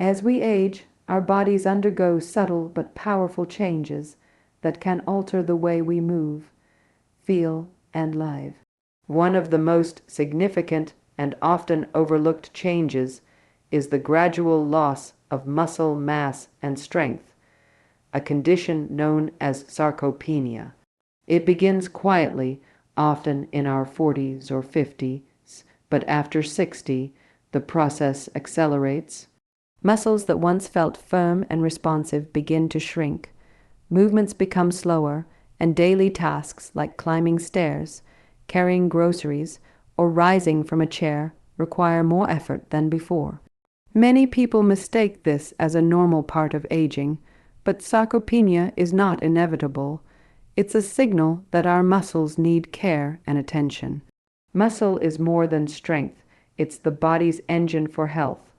As we age, our bodies undergo subtle but powerful changes that can alter the way we move, feel, and live. One of the most significant and often overlooked changes is the gradual loss of muscle mass and strength, a condition known as sarcopenia. It begins quietly, often in our 40s or 50s, but after 60, the process accelerates. Muscles that once felt firm and responsive begin to shrink. Movements become slower, and daily tasks like climbing stairs, carrying groceries, or rising from a chair require more effort than before. Many people mistake this as a normal part of aging, but sarcopenia is not inevitable. It's a signal that our muscles need care and attention. Muscle is more than strength. It's the body's engine for health.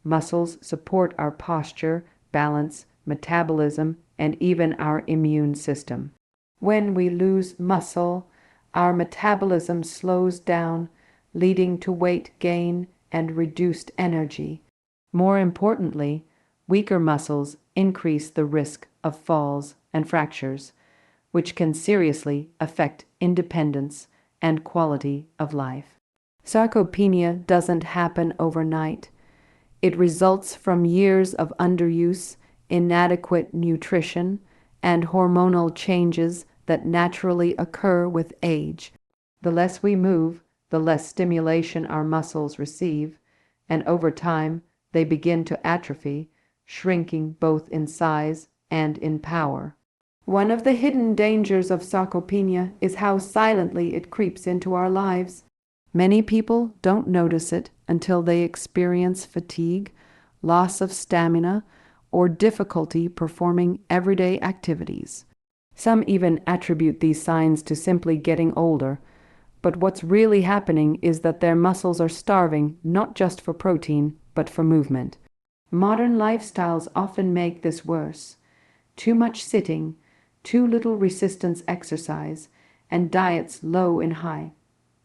Muscles support our posture, balance, metabolism, and even our immune system. When we lose muscle, our metabolism slows down, leading to weight gain and reduced energy. More importantly, weaker muscles increase the risk of falls and fractures, which can seriously affect independence and quality of life. Sarcopenia doesn't happen overnight. It results from years of underuse, inadequate nutrition, and hormonal changes that naturally occur with age. The less we move, the less stimulation our muscles receive, and over time they begin to atrophy, shrinking both in size and in power. One of the hidden dangers of sarcopenia is how silently it creeps into our lives. Many people don't notice it until they experience fatigue, loss of stamina, or difficulty performing everyday activities. Some even attribute these signs to simply getting older, but what's really happening is that their muscles are starving not just for protein, but for movement. Modern lifestyles often make this worse. Too much sitting, too little resistance exercise, and diets low in high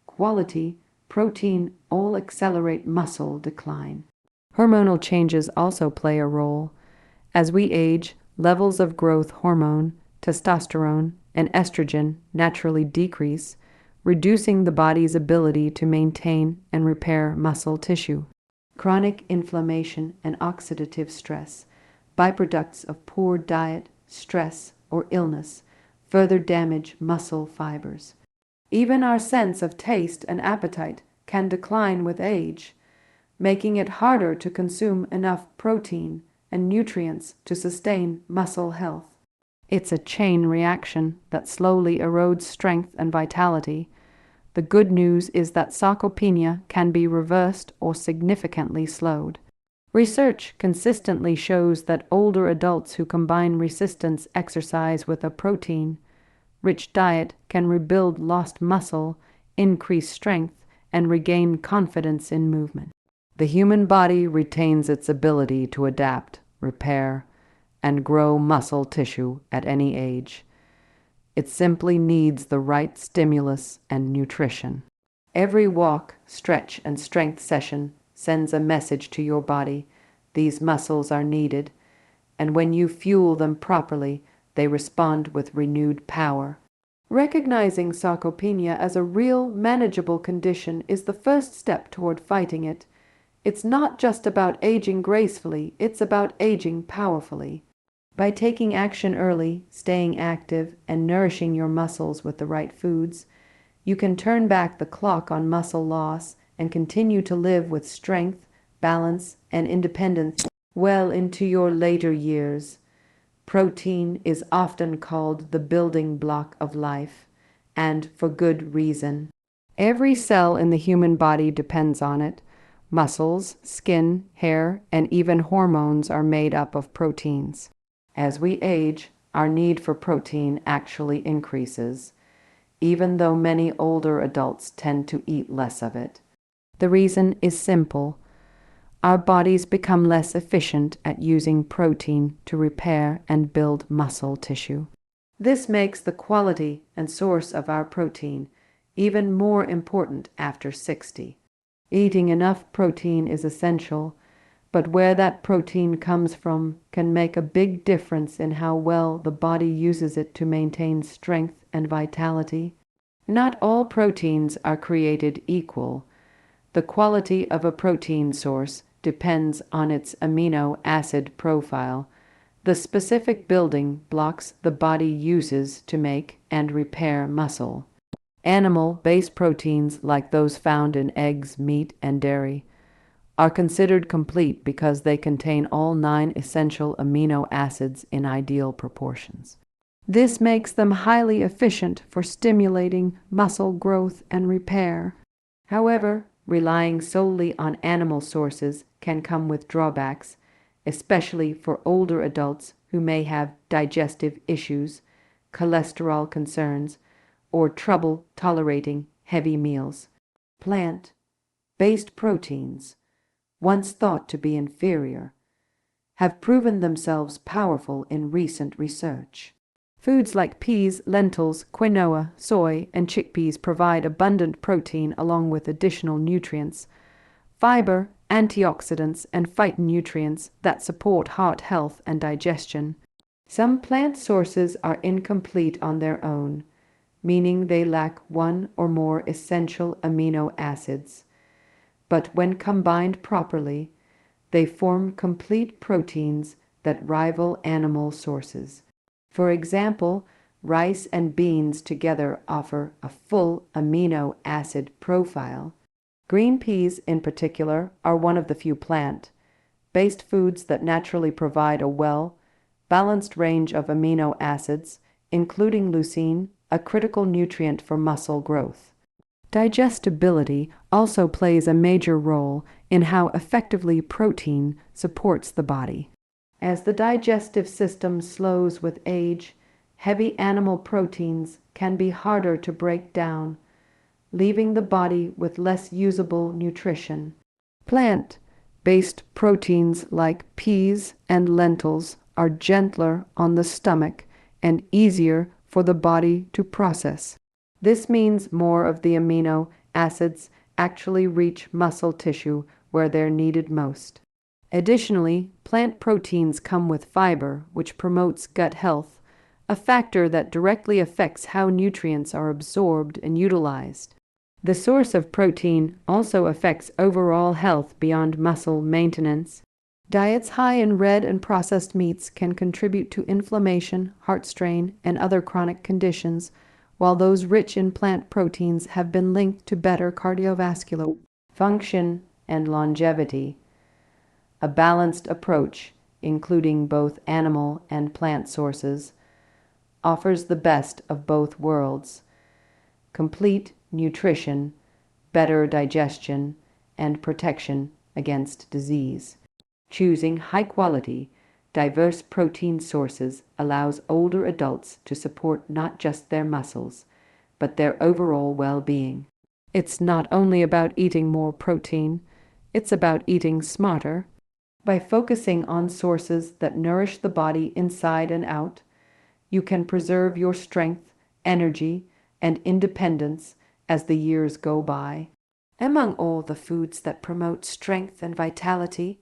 quality protein all accelerate muscle decline. Hormonal changes also play a role. As we age, levels of growth hormone, testosterone, and estrogen naturally decrease, reducing the body's ability to maintain and repair muscle tissue. Chronic inflammation and oxidative stress, byproducts of poor diet, stress, or illness, further damage muscle fibers. Even our sense of taste and appetite can decline with age, making it harder to consume enough protein and nutrients to sustain muscle health. It's a chain reaction that slowly erodes strength and vitality. The good news is that sarcopenia can be reversed or significantly slowed. Research consistently shows that older adults who combine resistance exercise with a protein-rich diet can rebuild lost muscle, increase strength, and regain confidence in movement. The human body retains its ability to adapt, repair, and grow muscle tissue at any age. It simply needs the right stimulus and nutrition. Every walk, stretch, and strength session sends a message to your body. These muscles are needed, and when you fuel them properly, they respond with renewed power. Recognizing sarcopenia as a real, manageable condition is the first step toward fighting it. It's not just about aging gracefully, it's about aging powerfully. By taking action early, staying active, and nourishing your muscles with the right foods, you can turn back the clock on muscle loss and continue to live with strength, balance, and independence well into your later years. Protein is often called the building block of life, and for good reason. Every cell in the human body depends on it. Muscles, skin, hair, and even hormones are made up of proteins. As we age, our need for protein actually increases, even though many older adults tend to eat less of it. The reason is simple. Our bodies become less efficient at using protein to repair and build muscle tissue. This makes the quality and source of our protein even more important after 60. Eating enough protein is essential, But where that protein comes from can make a big difference in how well the body uses it to maintain strength and vitality. Not all proteins are created equal. The quality of a protein source depends on its amino acid profile, the specific building blocks the body uses to make and repair muscle. Animal-based proteins, like those found in eggs, meat, and dairy, are considered complete because they contain all 9 essential amino acids in ideal proportions. This makes them highly efficient for stimulating muscle growth and repair. However, relying solely on animal sources can come with drawbacks, especially for older adults who may have digestive issues, cholesterol concerns, or trouble tolerating heavy meals. Plant-based proteins, once thought to be inferior, have proven themselves powerful in recent research. Foods like peas, lentils, quinoa, soy, and chickpeas provide abundant protein along with additional nutrients, fiber, antioxidants, and phytonutrients that support heart health and digestion. Some plant sources are incomplete on their own, meaning they lack one or more essential amino acids. But when combined properly, they form complete proteins that rival animal sources. For example, rice and beans together offer a full amino acid profile. Green peas, in particular, are one of the few plant-based foods that naturally provide a well-balanced range of amino acids, including leucine, a critical nutrient for muscle growth. Digestibility also plays a major role in how effectively protein supports the body. As the digestive system slows with age, heavy animal proteins can be harder to break down, leaving the body with less usable nutrition. Plant-based proteins like peas and lentils are gentler on the stomach and easier for the body to process. This means more of the amino acids actually reach muscle tissue where they're needed most. Additionally, plant proteins come with fiber, which promotes gut health, a factor that directly affects how nutrients are absorbed and utilized. The source of protein also affects overall health beyond muscle maintenance. Diets high in red and processed meats can contribute to inflammation, heart strain, and other chronic conditions, while those rich in plant proteins have been linked to better cardiovascular function and longevity. A balanced approach, including both animal and plant sources, offers the best of both worlds: complete nutrition, better digestion, and protection against disease. Choosing high-quality, diverse protein sources allows older adults to support not just their muscles, but their overall well-being. It's not only about eating more protein, it's about eating smarter. By focusing on sources that nourish the body inside and out, you can preserve your strength, energy, and independence as the years go by. Among all the foods that promote strength and vitality,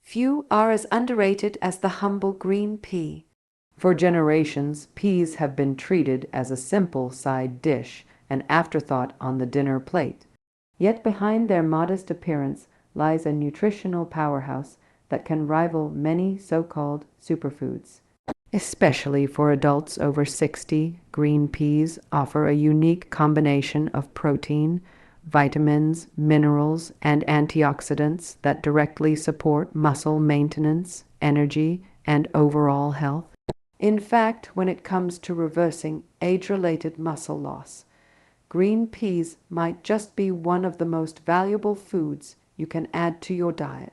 few are as underrated as the humble green pea. For generations, peas have been treated as a simple side dish, an afterthought on the dinner plate. Yet behind their modest appearance lies a nutritional powerhouse that can rival many so-called superfoods. Especially for adults over 60, green peas offer a unique combination of protein, vitamins, minerals, and antioxidants that directly support muscle maintenance, energy, and overall health. In fact, when it comes to reversing age-related muscle loss, green peas might just be one of the most valuable foods you can add to your diet.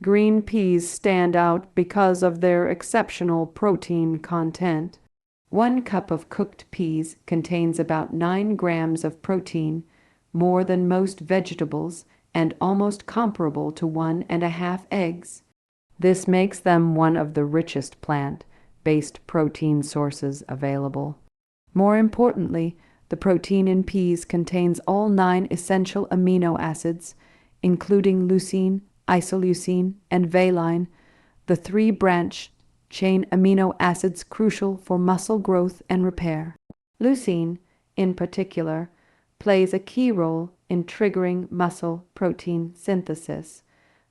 Green peas stand out because of their exceptional protein content. 1 cup of cooked peas contains about 9 grams of protein, more than most vegetables, and almost comparable to 1.5 eggs. This makes them one of the richest plant-based protein sources available. More importantly, the protein in peas contains all 9 essential amino acids, including leucine, isoleucine, and valine, the three-branch chain amino acids crucial for muscle growth and repair. Leucine, in particular, plays a key role in triggering muscle protein synthesis,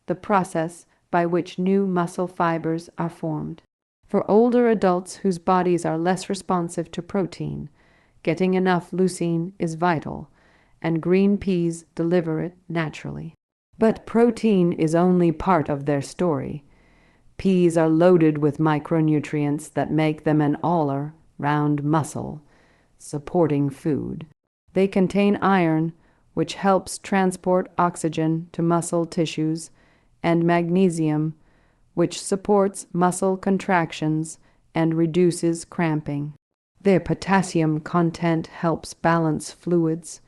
the process by which new muscle fibers are formed. For older adults whose bodies are less responsive to protein, getting enough leucine is vital, and green peas deliver it naturally. But protein is only part of their story. Peas are loaded with micronutrients that make them an all-around muscle supporting food. They contain iron, which helps transport oxygen to muscle tissues, and magnesium, which supports muscle contractions and reduces cramping. Their potassium content helps balance fluids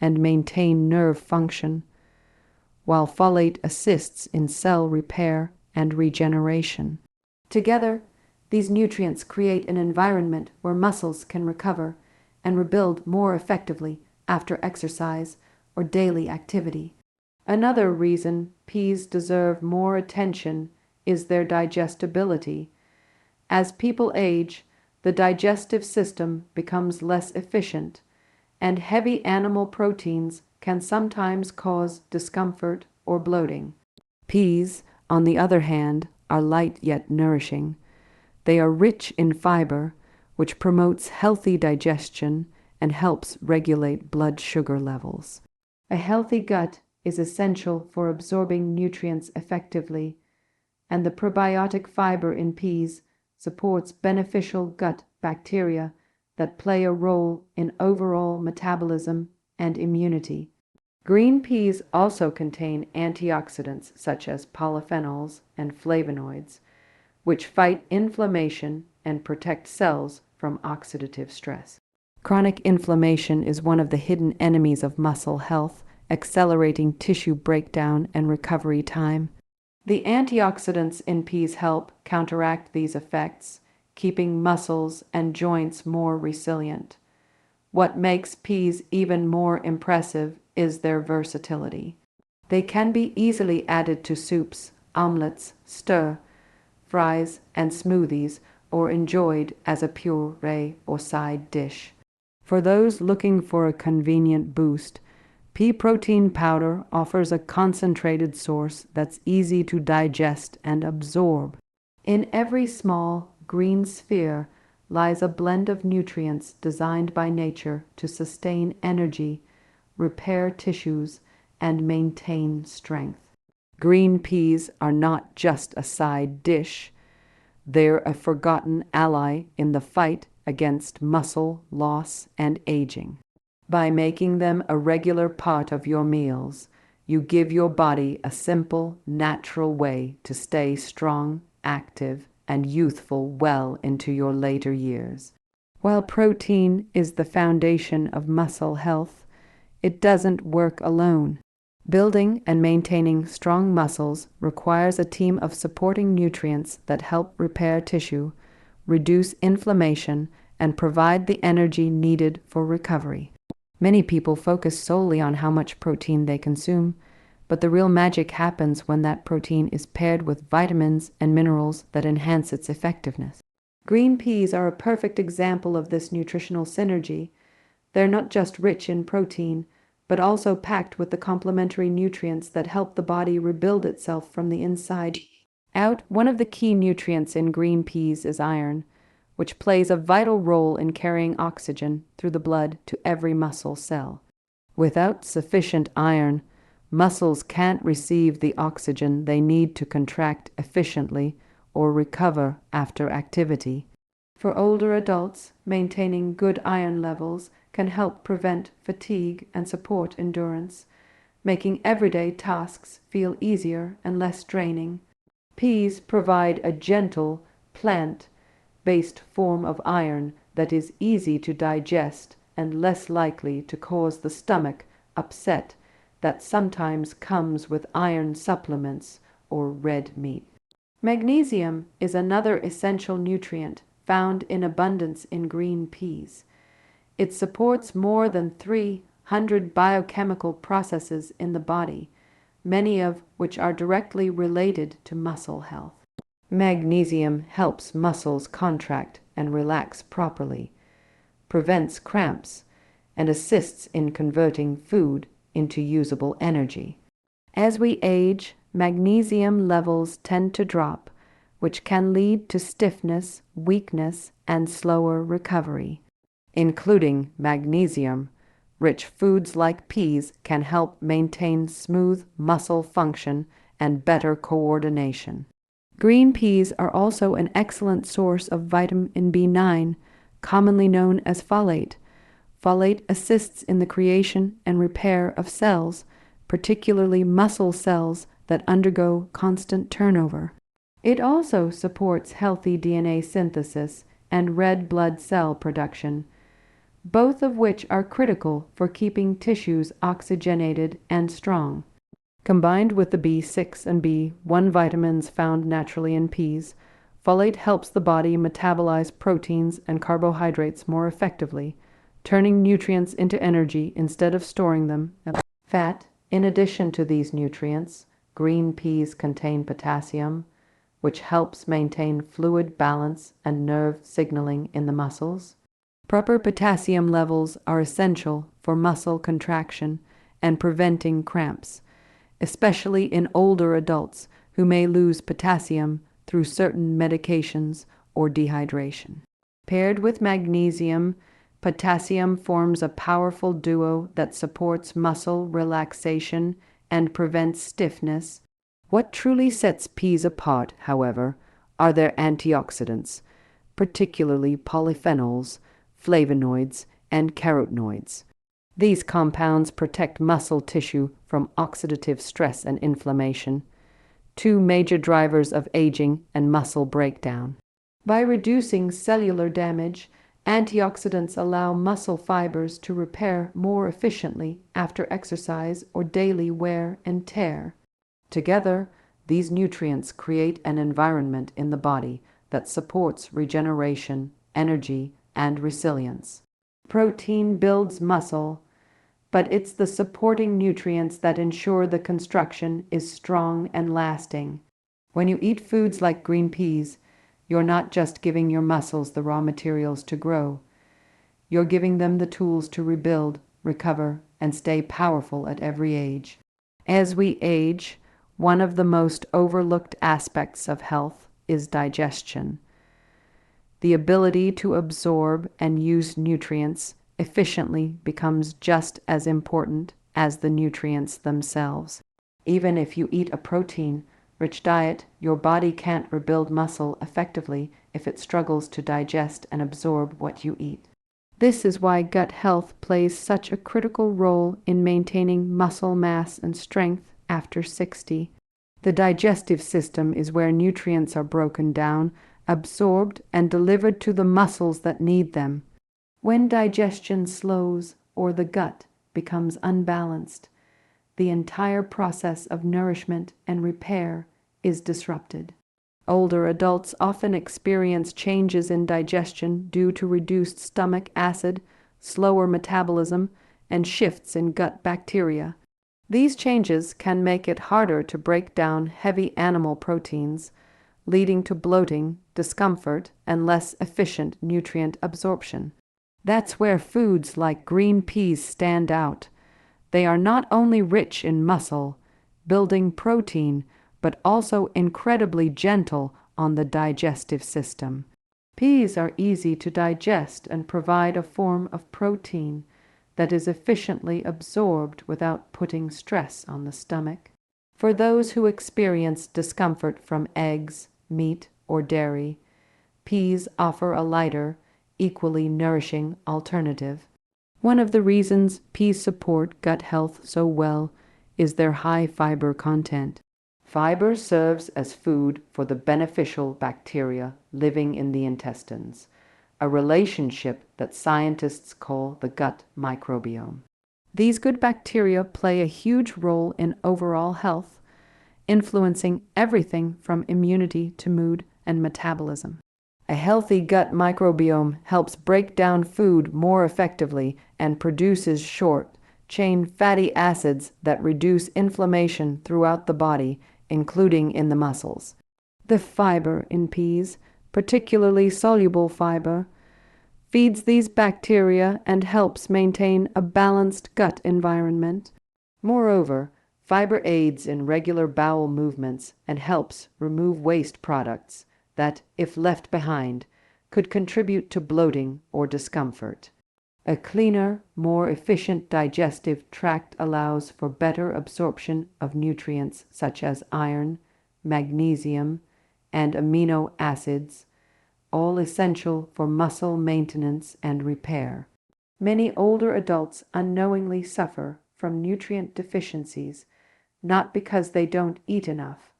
and maintain nerve function, while folate assists in cell repair and regeneration. Together, these nutrients create an environment where muscles can recover and rebuild more effectively after exercise or daily activity. Another reason peas deserve more attention is their digestibility. As people age, the digestive system becomes less efficient, and heavy animal proteins can sometimes cause discomfort or bloating. Peas, on the other hand, are light yet nourishing. They are rich in fiber, which promotes healthy digestion and helps regulate blood sugar levels. A healthy gut is essential for absorbing nutrients effectively, and the probiotic fiber in peas supports beneficial gut bacteria that play a role in overall metabolism and immunity. Green peas also contain antioxidants such as polyphenols and flavonoids, which fight inflammation and protect cells from oxidative stress. Chronic inflammation is one of the hidden enemies of muscle health, accelerating tissue breakdown and recovery time. The antioxidants in peas help counteract these effects, keeping muscles and joints more resilient. What makes peas even more impressive is their versatility. They can be easily added to soups, omelets, stir-fries, and smoothies, or enjoyed as a puree or side dish. For those looking for a convenient boost, pea protein powder offers a concentrated source that's easy to digest and absorb. In every small, green sphere lies a blend of nutrients designed by nature to sustain energy, repair tissues, and maintain strength. Green peas are not just a side dish. They're a forgotten ally in the fight against muscle loss and aging. By making them a regular part of your meals, you give your body a simple, natural way to stay strong, active, and youthful well into your later years. While protein is the foundation of muscle health, it doesn't work alone. Building and maintaining strong muscles requires a team of supporting nutrients that help repair tissue, reduce inflammation, and provide the energy needed for recovery. Many people focus solely on how much protein they consume, but the real magic happens when that protein is paired with vitamins and minerals that enhance its effectiveness. Green peas are a perfect example of this nutritional synergy. They're not just rich in protein, but also packed with the complementary nutrients that help the body rebuild itself from the inside out. One of the key nutrients in green peas is iron, which plays a vital role in carrying oxygen through the blood to every muscle cell. Without sufficient iron, muscles can't receive the oxygen they need to contract efficiently or recover after activity. For older adults, maintaining good iron levels can help prevent fatigue and support endurance, making everyday tasks feel easier and less draining. Peas provide a gentle, plant-based form of iron that is easy to digest and less likely to cause the stomach upset that sometimes comes with iron supplements or red meat. Magnesium is another essential nutrient found in abundance in green peas. It supports more than 300 biochemical processes in the body, many of which are directly related to muscle health. Magnesium helps muscles contract and relax properly, prevents cramps, and assists in converting food into usable energy. As we age, magnesium levels tend to drop, which can lead to stiffness, weakness, and slower recovery. Including magnesium, rich foods like peas can help maintain smooth muscle function and better coordination. Green peas are also an excellent source of vitamin B9, commonly known as folate. Folate assists in the creation and repair of cells, particularly muscle cells that undergo constant turnover. It also supports healthy DNA synthesis and red blood cell production, both of which are critical for keeping tissues oxygenated and strong. Combined with the B6 and B1 vitamins found naturally in peas, folate helps the body metabolize proteins and carbohydrates more effectively, turning nutrients into energy instead of storing them as fat. In addition to these nutrients, green peas contain potassium, which helps maintain fluid balance and nerve signaling in the muscles. Proper potassium levels are essential for muscle contraction and preventing cramps, especially in older adults who may lose potassium through certain medications or dehydration. Paired with magnesium, potassium forms a powerful duo that supports muscle relaxation and prevents stiffness. What truly sets peas apart, however, are their antioxidants, particularly polyphenols, flavonoids, and carotenoids. These compounds protect muscle tissue from oxidative stress and inflammation, two major drivers of aging and muscle breakdown. By reducing cellular damage, antioxidants allow muscle fibers to repair more efficiently after exercise or daily wear and tear. Together, these nutrients create an environment in the body that supports regeneration, energy, and resilience. Protein builds muscle, but it's the supporting nutrients that ensure the construction is strong and lasting. When you eat foods like green peas, you're not just giving your muscles the raw materials to grow. You're giving them the tools to rebuild, recover, and stay powerful at every age. As we age, one of the most overlooked aspects of health is digestion. The ability to absorb and use nutrients efficiently becomes just as important as the nutrients themselves. Even if you eat a protein-rich diet, your body can't rebuild muscle effectively if it struggles to digest and absorb what you eat. This is why gut health plays such a critical role in maintaining muscle mass and strength after 60. The digestive system is where nutrients are broken down, absorbed, and delivered to the muscles that need them. When digestion slows or the gut becomes unbalanced, the entire process of nourishment and repair is disrupted. Older adults often experience changes in digestion due to reduced stomach acid, slower metabolism, and shifts in gut bacteria. These changes can make it harder to break down heavy animal proteins, leading to bloating, discomfort, and less efficient nutrient absorption. That's where foods like green peas stand out. They are not only rich in muscle, building protein, but also incredibly gentle on the digestive system. Peas are easy to digest and provide a form of protein that is efficiently absorbed without putting stress on the stomach. For those who experience discomfort from eggs, meat, or dairy, peas offer a lighter, equally nourishing alternative. One of the reasons peas support gut health so well is their high fiber content. Fiber serves as food for the beneficial bacteria living in the intestines, a relationship that scientists call the gut microbiome. These good bacteria play a huge role in overall health, influencing everything from immunity to mood and metabolism. A healthy gut microbiome helps break down food more effectively and produces short, chain fatty acids that reduce inflammation throughout the body, including in the muscles. The fiber in peas, particularly soluble fiber, feeds these bacteria and helps maintain a balanced gut environment. Moreover, fiber aids in regular bowel movements and helps remove waste products that, if left behind, could contribute to bloating or discomfort. A cleaner, more efficient digestive tract allows for better absorption of nutrients such as iron, magnesium, and amino acids, all essential for muscle maintenance and repair. Many older adults unknowingly suffer from nutrient deficiencies, not because they don't eat enough,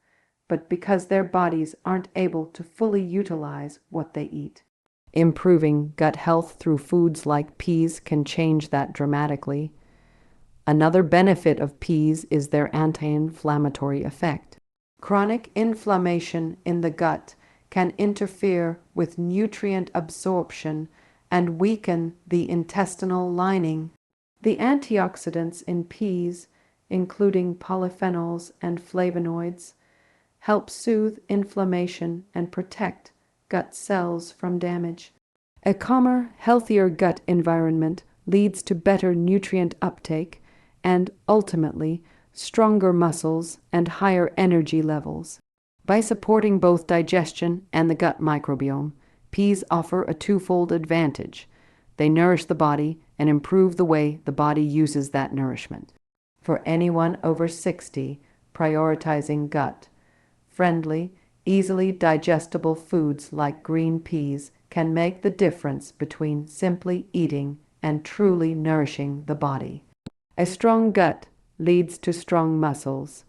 but because their bodies aren't able to fully utilize what they eat. Improving gut health through foods like peas can change that dramatically. Another benefit of peas is their anti-inflammatory effect. Chronic inflammation in the gut can interfere with nutrient absorption and weaken the intestinal lining. The antioxidants in peas, including polyphenols and flavonoids, help soothe inflammation and protect gut cells from damage. A calmer, healthier gut environment leads to better nutrient uptake and, ultimately, stronger muscles and higher energy levels. By supporting both digestion and the gut microbiome, peas offer a twofold advantage. They nourish the body and improve the way the body uses that nourishment. For anyone over 60, prioritizing gut-friendly, easily digestible foods like green peas can make the difference between simply eating and truly nourishing the body. A strong gut leads to strong muscles,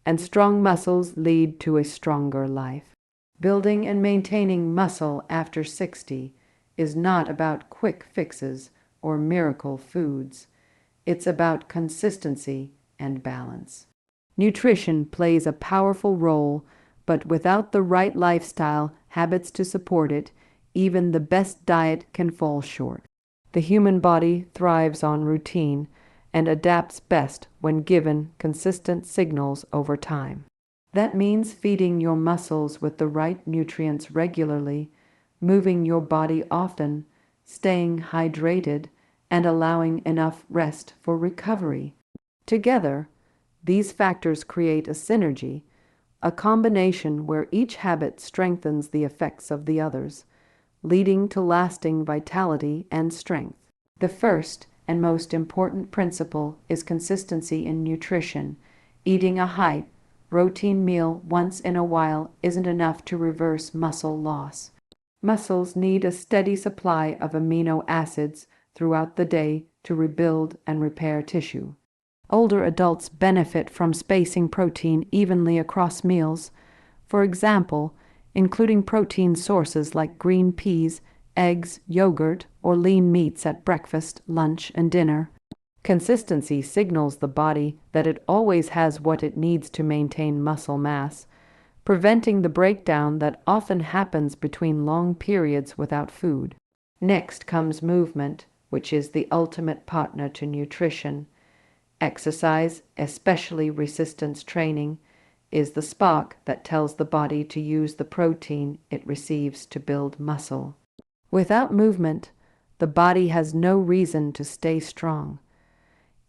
and strong muscles lead to a stronger life. Building and maintaining muscle after 60 is not about quick fixes or miracle foods. It's about consistency and balance. Nutrition plays a powerful role, but without the right lifestyle habits to support it, even the best diet can fall short. The human body thrives on routine and adapts best when given consistent signals over time. That means feeding your muscles with the right nutrients regularly, moving your body often, staying hydrated, and allowing enough rest for recovery. Together, these factors create a synergy, a combination where each habit strengthens the effects of the others, leading to lasting vitality and strength. The first and most important principle is consistency in nutrition. Eating a high, routine meal once in a while isn't enough to reverse muscle loss. Muscles need a steady supply of amino acids throughout the day to rebuild and repair tissue. Older adults benefit from spacing protein evenly across meals, for example, including protein sources like green peas, eggs, yogurt, or lean meats at breakfast, lunch, and dinner. Consistency signals the body that it always has what it needs to maintain muscle mass, preventing the breakdown that often happens between long periods without food. Next comes movement, which is the ultimate partner to nutrition. Exercise, especially resistance training, is the spark that tells the body to use the protein it receives to build muscle. Without movement, the body has no reason to stay strong.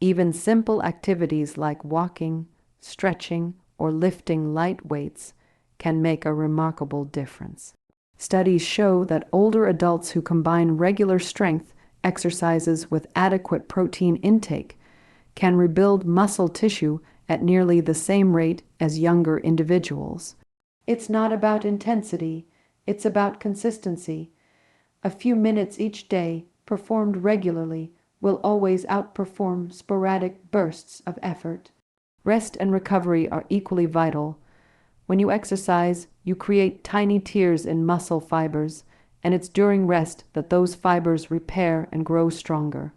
Even simple activities like walking, stretching, or lifting light weights can make a remarkable difference. Studies show that older adults who combine regular strength exercises with adequate protein intake can rebuild muscle tissue at nearly the same rate as younger individuals. It's not about intensity, it's about consistency. A few minutes each day, performed regularly, will always outperform sporadic bursts of effort. Rest and recovery are equally vital. When you exercise, you create tiny tears in muscle fibers, and it's during rest that those fibers repair and grow stronger.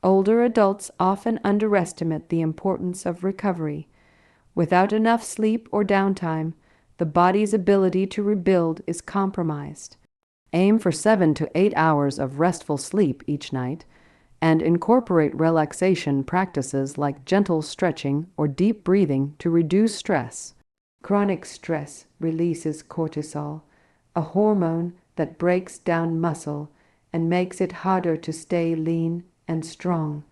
Older adults often underestimate the importance of recovery. Without enough sleep or downtime, the body's ability to rebuild is compromised. Aim for 7 to 8 hours of restful sleep each night, and incorporate relaxation practices like gentle stretching or deep breathing to reduce stress. Chronic stress releases cortisol, a hormone that breaks down muscle and makes it harder to stay lean and strong.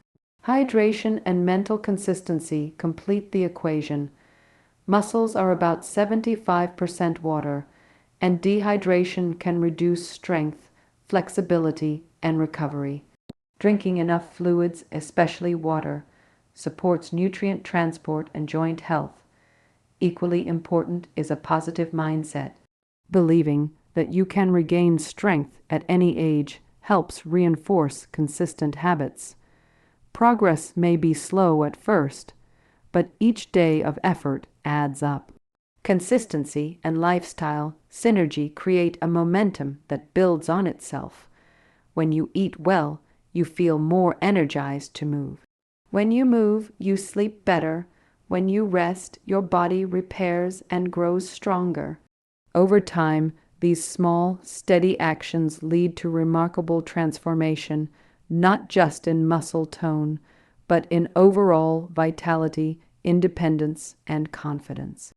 Hydration and mental consistency complete the equation. Muscles are about 75% water, and dehydration can reduce strength, flexibility, and recovery. Drinking enough fluids, especially water, supports nutrient transport and joint health. Equally important is a positive mindset. Believing that you can regain strength at any age helps reinforce consistent habits. Progress may be slow at first, but each day of effort adds up. Consistency and lifestyle synergy create a momentum that builds on itself. When you eat well, you feel more energized to move. When you move, you sleep better. When you rest, your body repairs and grows stronger. Over time, these small, steady actions lead to remarkable transformation, not just in muscle tone, but in overall vitality, independence, and confidence.